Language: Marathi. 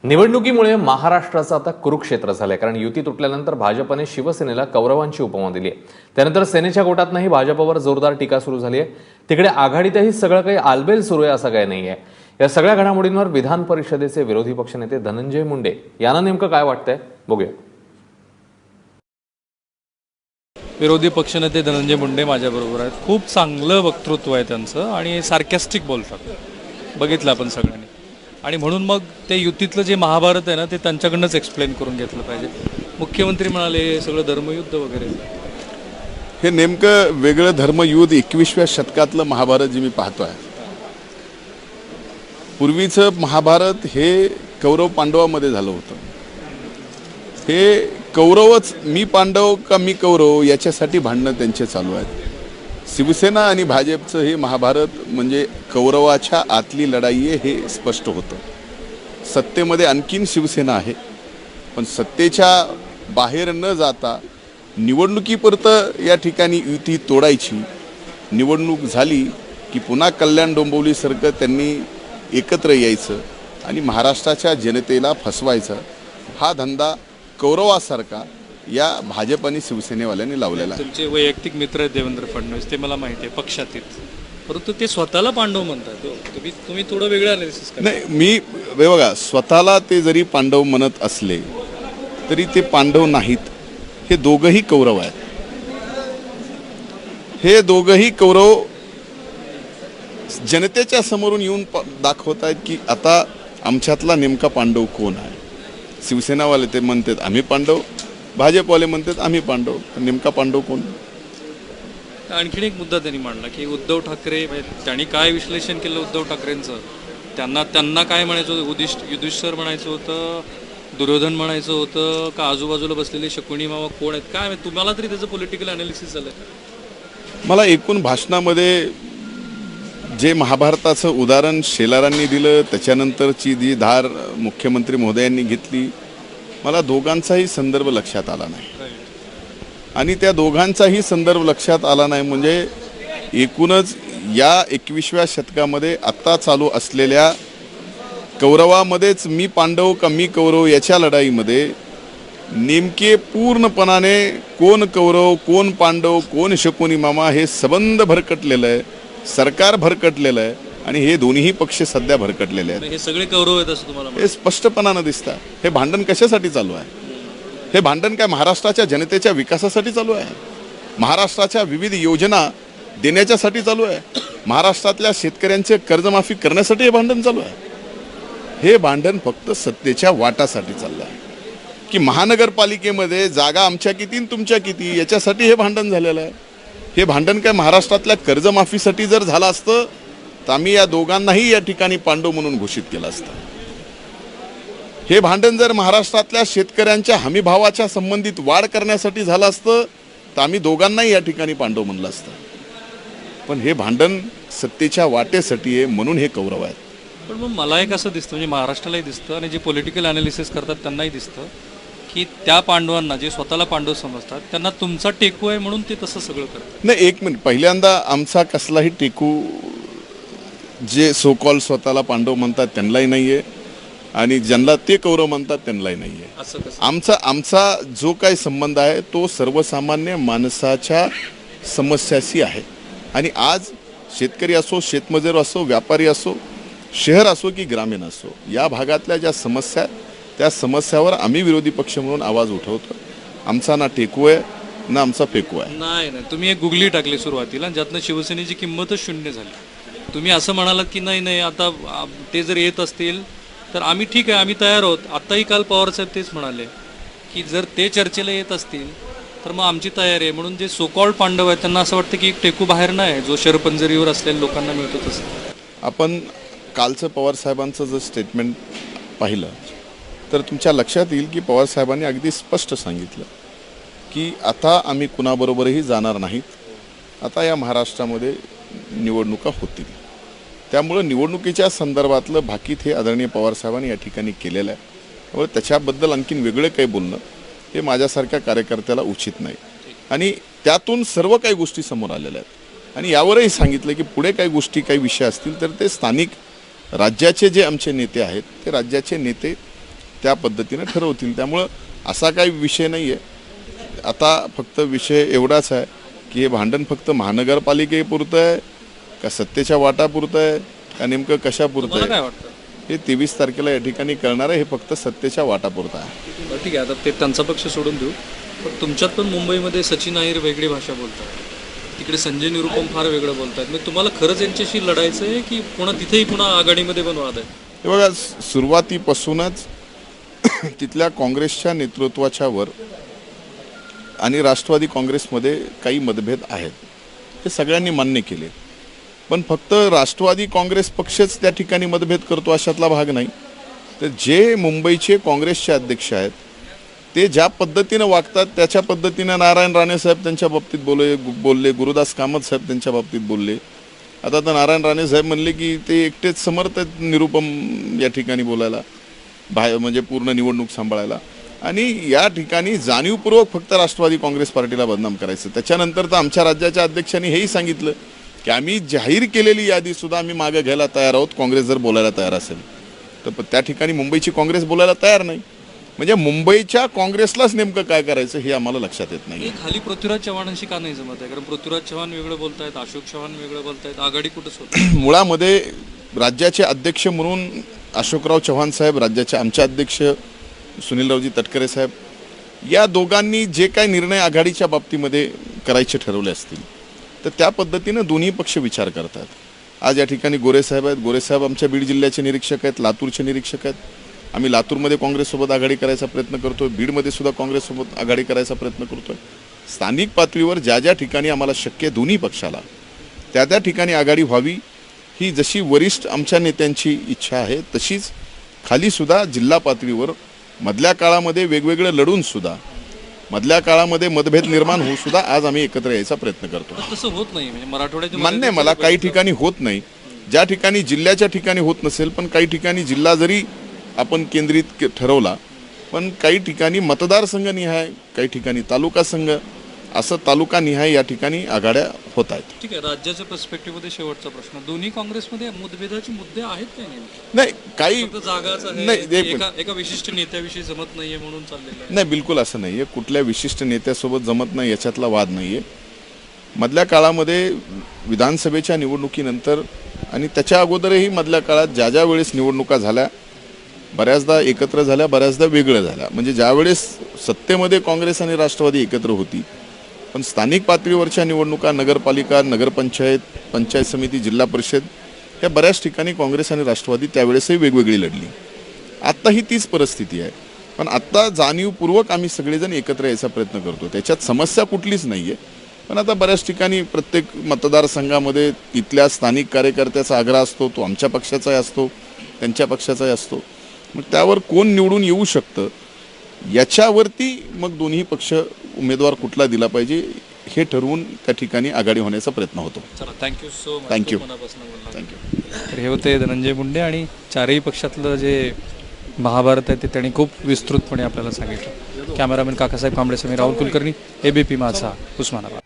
निवडणुकीमुळे महाराष्ट्राचं आता कुरुक्षेत्र झालंय, कारण युती तुटल्यानंतर भाजपने शिवसेनेला कौरवांची उपमा दिली आहे. त्यानंतर सेनेच्या गोटातनंही भाजपवर जोरदार टीका सुरू झाली आहे. तिकडे आघाडीतही सगळं काही आलबेल सुरू आहे असं काही नाहीये. या सगळ्या घडामोडींवर विधान परिषदेचे विरोधी पक्षनेते धनंजय मुंडे यांना नेमकं काय वाटतंय बघूया. विरोधी पक्षनेते धनंजय मुंडे माझ्याबरोबर आहेत. खूप चांगलं वक्तृत्व आहे त्यांचं आणि सार्कॅस्टिक बोलतात, बघितलं आपण सगळ्यांनी. आणि म्हणून मग ते युतीतलं जे महाभारत आहे ना, ते त्यांच्याकडनंच एक्सप्लेन करून घेतलं पाहिजे. मुख्यमंत्री म्हणाले सगळं धर्मयुद्ध वगैरे, हे नेमकं वेगळं धर्मयुद्ध 21व्या शतकातलं महाभारत जे मी पाहतोय. पूर्वीचं महाभारत हे कौरव पांडवामध्ये झालं होतं. हे कौरवच मी पांडव का मी कौरव याच्यासाठी भांडणं त्यांचे चालू आहेत. शिवसेना आणि भाजपचं हे महाभारत म्हणजे कौरवाच्या आतली लढाई आहे हे स्पष्ट होतं. सत्तेमध्ये आणखीन शिवसेना आहे, पण सत्तेच्या बाहेर न जाता निवडणुकीपुरतं या ठिकाणी युती तोडायची. निवडणूक झाली की पुन्हा कल्याण डोंबिवलीसारखं त्यांनी एकत्र यायचं आणि महाराष्ट्राच्या जनतेला फसवायचं. हा धंदा कौरवासारखा या भाजप आणि शिवसेनेवाल्यांनी लावलेला आहे. तुमचे वैयक्तिक मित्र आहेत देवेंद्र फडणवीस, ते मला माहिती आहे पक्षातील, परंतु ते स्वतःला पांडव म्हणतात. तुम्ही थोडं वेगळं अनालिसिस करा. नाही, मी बघा, स्वतःला ते जरी पांडव म्हणत असले तरी ते पांडव नाहीत. हे दोघंही कौरव आहेत. हे दोघंही कौरव जनतेच्या समोरून येऊन दाखवत आहेत की आता आमच्यातला नेमका पांडव कोण आहे. शिवसेनावाले ते म्हणतात आम्ही पांडव, भाजपवाले म्हणतात आम्ही पांडव. नेमका पांडव कोण? आणखीन एक मुद्दा त्यांनी मांडला की उद्धव ठाकरे, त्यांनी काय विश्लेषण केलं उद्धव ठाकरेंचं, त्यांना काय म्हणायचं होतं, युधिष्ठिर म्हणायचं होतं, दुर्योधन म्हणायचं होतं का आजूबाजूला बसलेले शकुनी मामा कोण आहेत काय? तुम्हाला तरी त्याचं पॉलिटिकल अनालिसिस झालं? मला एकूण भाषणामध्ये जे महाभारताचं उदाहरण शेलारांनी दिलं, त्याच्यानंतरची जी धार मुख्यमंत्री महोदयांनी घेतली, मला दोघांचाही संदर्भ लक्षात आला नाही. आणि त्या दोघांचाही संदर्भ लक्षात आला नाही म्हणजे एकूणच या 21व्या शतकामध्ये आत्ता चालू असलेल्या कौरवामध्येच मी पांडव का मी कौरव याच्या लढाईमध्ये नेमके पूर्णपणाने कोण कौरव कोण पांडव कोण शकुनी मामा हे संबंध भरकटलेलं आहे. सरकार भरकटलेलं आहे आणि हे दोन्ही पक्ष सध्या भरकटलेले आहेत. हे सगळे कौरव आहेत असं तुम्हाला हे स्पष्टपणानं दिसतं. हे भांडण कशासाठी चालू आहे? हे भांडण काय महाराष्ट्राच्या जनतेच्या विकासासाठी चालू आहे? महाराष्ट्राच्या विविध योजना देण्याच्यासाठी चालू आहे? महाराष्ट्रातल्या शेतकऱ्यांचे कर्जमाफी करण्यासाठी हे भांडण चालू आहे? हे भांडण फक्त सत्तेच्या वाटासाठी चाललं आहे की महानगरपालिकेमध्ये जागा आमच्या किती आणि तुमच्या किती याच्यासाठी हे भांडण झालेलं आहे. हे भांडण काय महाराष्ट्रातल्या कर्जमाफीसाठी जर झालं असतं तर आम्ही या दोघांनाही या ठिकाणी पांडव म्हणून घोषित केलं असतं. हे भांडण जर महाराष्ट्रातल्या शेतकऱ्यांच्या हमीभावाच्या संबंधित वाढ करण्यासाठी झालं असतं तर आम्ही दोघांनाही या ठिकाणी पांडव म्हणलं असतं. पण हे भांडण सत्तेच्या वाटेसाठी आहे म्हणून हे कौरव आहेत. पण मग मला एक असं दिसतं, म्हणजे महाराष्ट्रालाही दिसतं आणि जे पॉलिटिकल अनालिसिस करतात त्यांनाही दिसतं की त्या पांडवांना, जे स्वतःला पांडव समजतात, त्यांना तुमचा टेकू आहे म्हणून ते तसं सगळं करतात. नाही, एक मिनिट, पहिल्यांदा आमचा कसलाही टेकू जे सोकॉल स्वतःला पांडव म्हणतात त्यांनाही नाही आहे आणि ज्यांना ते कौरव म्हणतात त्यांनाही नाही आहे. असं कसं? आमचा जो काही संबंध आहे तो सर्वसामान्य माणसाच्या समस्याशी आहे. आणि आज शेतकरी असो, शेतमजूर असो, व्यापारी असो, शहर असो की ग्रामीण असो, या भागातल्या ज्या समस्या त्या समस्यावर आम्ही विरोधी पक्ष म्हणून आवाज उठवतो. आमचा ना टेकू आहे ना आमचा फेकू आहे. नाही, तुम्ही एक गुगली टाकली सुरुवातीला, ज्यातनं शिवसेनेची किंमतच शून्य झाली. तुम्ही असं म्हणालात की नाही आता ते जर येत असतील तर आम्ही ठीक आहे, आम्ही तयार आहोत. आत्ताही काल पवारसाहेब तेच म्हणाले की जर ते चर्चेला येत असतील तर मग आमची तयारी आहे. म्हणून जे सोकॉल्ड पांडव आहेत त्यांना असं वाटतं की एक टेकू बाहेर नाही, जो शरपंजरीवर असलेल्या लोकांना मिळतो तसं. आपण कालचं पवारसाहेबांचं जर स्टेटमेंट पाहिलं तर तुमच्या लक्षात येईल की पवारसाहेबांनी अगदी स्पष्ट सांगितलं की आता आम्ही कुणाबरोबरही जाणार नाहीत. आता या महाराष्ट्रामध्ये निवडणुका होतील, त्यामुळं निवडणुकीच्या संदर्भातलं भाकीत हे आदरणीय पवारसाहेबांनी या ठिकाणी केलेलं आहे. त्यामुळे त्याच्याबद्दल आणखीन वेगळं काही बोलणं हे माझ्यासारख्या कार्यकर्त्याला उचित नाही. आणि त्यातून सर्व काही गोष्टी समोर आलेल्या आहेत आणि यावरही सांगितलं की पुढे काही गोष्टी काही विषय असतील तर ते स्थानिक राज्याचे जे आमचे नेते आहेत ते राज्याचे नेते त्या पद्धतीने ठरवतील. त्यामुळं असा काही विषय नाही आहे. आता फक्त विषय एवढाच आहे की हे भांडण फक्त महानगरपालिकेपुरतं आहे का सत्तेच्या वाटापुरतं आहे का नेमकं कशापुरतं मला काय आहे वाटतं? हे 23 तारखेला या ठिकाणी कळणार आहे. हे फक्त सत्तेच्या वाटापुरतं आहे. बरं, ठीक आहे, आता ते त्यांचा पक्ष सोडून देऊ. पण तुमच्यात पण मुंबईमध्ये सचिन अहिर वेगळी भाषा बोलतात, तिकडे संजय निरुपम फार वेगळं बोलतात. मग तुम्हाला खरंच यांच्याशी लढायचं आहे की पुन्हा तिथेही पुन्हा आघाडीमध्ये पण वाद आहे? हे बघा, सुरुवातीपासूनच तिथल्या काँग्रेसच्या नेतृत्वाच्या वर आणि राष्ट्रवादी काँग्रेसमध्ये काही मतभेद आहेत, हे सगळ्यांनी मान्य केले. पण फक्त राष्ट्रवादी काँग्रेस पक्षच त्या ठिकाणी मतभेद करतो अशातला भाग नाही. तर जे मुंबईचे काँग्रेसचे अध्यक्ष आहेत ते ज्या पद्धतीनं वागतात त्याच्या पद्धतीनं नारायण राणे साहेब त्यांच्या बाबतीत बोलले, गुरुदास कामत साहेब त्यांच्या बाबतीत बोलले. आता तर नारायण राणे साहेब म्हणले की ते एकटेच समर्थ आहेत निरुपम या ठिकाणी बोलायला, म्हणजे पूर्ण निवडणूक सांभाळायला. आणि या ठिकाणी जाणीवपूर्वक फक्त राष्ट्रवादी काँग्रेस पार्टीला बदनाम करायचं. त्याच्यानंतर तर आमच्या राज्याच्या अध्यक्षांनी हेही सांगितलं की आम्ही जाहीर केलेली यादीसुद्धा आम्ही मागे घ्यायला तयार आहोत काँग्रेस जर बोलायला तयार असेल तर. त्या ठिकाणी मुंबईची काँग्रेस बोलायला तयार नाही. म्हणजे मुंबईच्या काँग्रेसलाच नेमकं काय करायचं हे आम्हाला लक्षात येत नाही. खाली पृथ्वीराज चव्हाणांशी का नाही जमत आहे? कारण पृथ्वीराज चव्हाण वेगळं बोलतायत, अशोक चव्हाण वेगळं बोलतायत, आघाडी कुठंच होत. मुळामध्ये राज्याचे अध्यक्ष म्हणून अशोकराव चव्हाण साहेब, राज्याचे आमचे अध्यक्ष सुनीलरावजी तटकरे साहेब, या दोघांनी जे काही निर्णय आघाडीच्या बाबतीमध्ये करायचे ठरवले असतील तर त्या पद्धतीनं दोन्ही पक्ष विचार करतात. आज या ठिकाणी गोरेसाहेब आहेत. गोरेसाहेब आमच्या बीड जिल्ह्याचे निरीक्षक आहेत, लातूरचे निरीक्षक आहेत. आम्ही लातूरमध्ये काँग्रेससोबत आघाडी करायचा प्रयत्न करतोय, बीडमध्ये सुद्धा काँग्रेससोबत आघाडी करायचा प्रयत्न करतोय. स्थानिक पातळीवर ज्या ज्या ठिकाणी आम्हाला शक्य दोन्ही पक्षाला त्या त्या ठिकाणी आघाडी व्हावी ही जशी वरिष्ठ आमच्या नेत्यांची इच्छा आहे तशीच खाली सुद्धा जिल्हा पातळीवर मधल्या काळामध्ये वेगवेगळं लढून सुद्धा मधल्या काळामध्ये मतभेद निर्माण होऊ सुद्धा आज आम्ही एकत्र यायचा प्रयत्न करतो. तसं होत नाही म्हणजे मराठवाड्याच्या मान्य आहे मला, काही ठिकाणी होत नाही, ज्या ठिकाणी जिल्ह्याच्या ठिकाणी होत नसेल, पण काही ठिकाणी जिल्हा जरी आपण केंद्रित ठरवला पण काही ठिकाणी मतदारसंघनिहाय, काही ठिकाणी तालुका संघ, असं तालुका निहाय या ठिकाणी आघाड्या होत आहेत. ठीक आहे, राज्याच्या पर्स्पेक्टिव्हमध्ये शेवटचा प्रश्न, दोन्ही काँग्रेसमध्ये मतभेदाचे मुद्दे आहेत काय नेमके? नाही, काही फक्त जागाच आहे, नाही, एका विशिष्ट नेत्याविषयी जमत नाहीये म्हणून चाललेलं आहे? नाही, बिलकुल असं नाहीये. कुठल्या विशिष्ट नेत्यासोबत जमत नाही याच्यातला वाद नाहीये. मधल्या काळामध्ये विधानसभेच्या निवडणुकीनंतर आणि त्याच्या अगोदरही मधल्या काळात ज्या ज्या वेळेस निवडणुका झाल्या बऱ्याचदा एकत्र झाल्या, बऱ्याचदा वेगळ्या झाल्या. म्हणजे ज्यावेळेस सत्तेमध्ये काँग्रेस आणि राष्ट्रवादी एकत्र होती पण स्थानिक पातळीवरच्या निवडणुका, नगरपालिका, नगरपंचायत, पंचायत समिती, जिल्हा परिषद या बऱ्याच ठिकाणी काँग्रेस आणि राष्ट्रवादी त्यावेळेसही वेगवेगळी लढली. आत्ताही तीच परिस्थिती आहे. पण आत्ता जाणीवपूर्वक आम्ही सगळेजण एकत्र यायचा प्रयत्न करतो. त्याच्यात समस्या कुठलीच नाही आहे. पण आता बऱ्याच ठिकाणी प्रत्येक मतदारसंघामध्ये तिथल्या स्थानिक कार्यकर्त्याचा आग्रह असतो, तो आमच्या पक्षाचाही असतो, त्यांच्या प्रक्षाचाही असतो. मग त्यावर कोण निवडून येऊ शकतं याच्यावरती मग दोन्ही पक्ष उमेदवार कुठला दिला पाहिजे हे ठरवून त्या ठिकाणी आघाडी होण्याचा प्रयत्न होतो. चला, thank you so much. Thank you. Thank you. तर हे होते धनंजय मुंडे आणि चारही पक्षातलं जे महाभारत आहे ते त्यांनी खूप विस्तृतपणे आपल्याला सांगितलं. कॅमेरामॅन काकासाहेब कांबळे, मी राहुल कुलकर्णी, ABP माझा, उस्मानाबाद.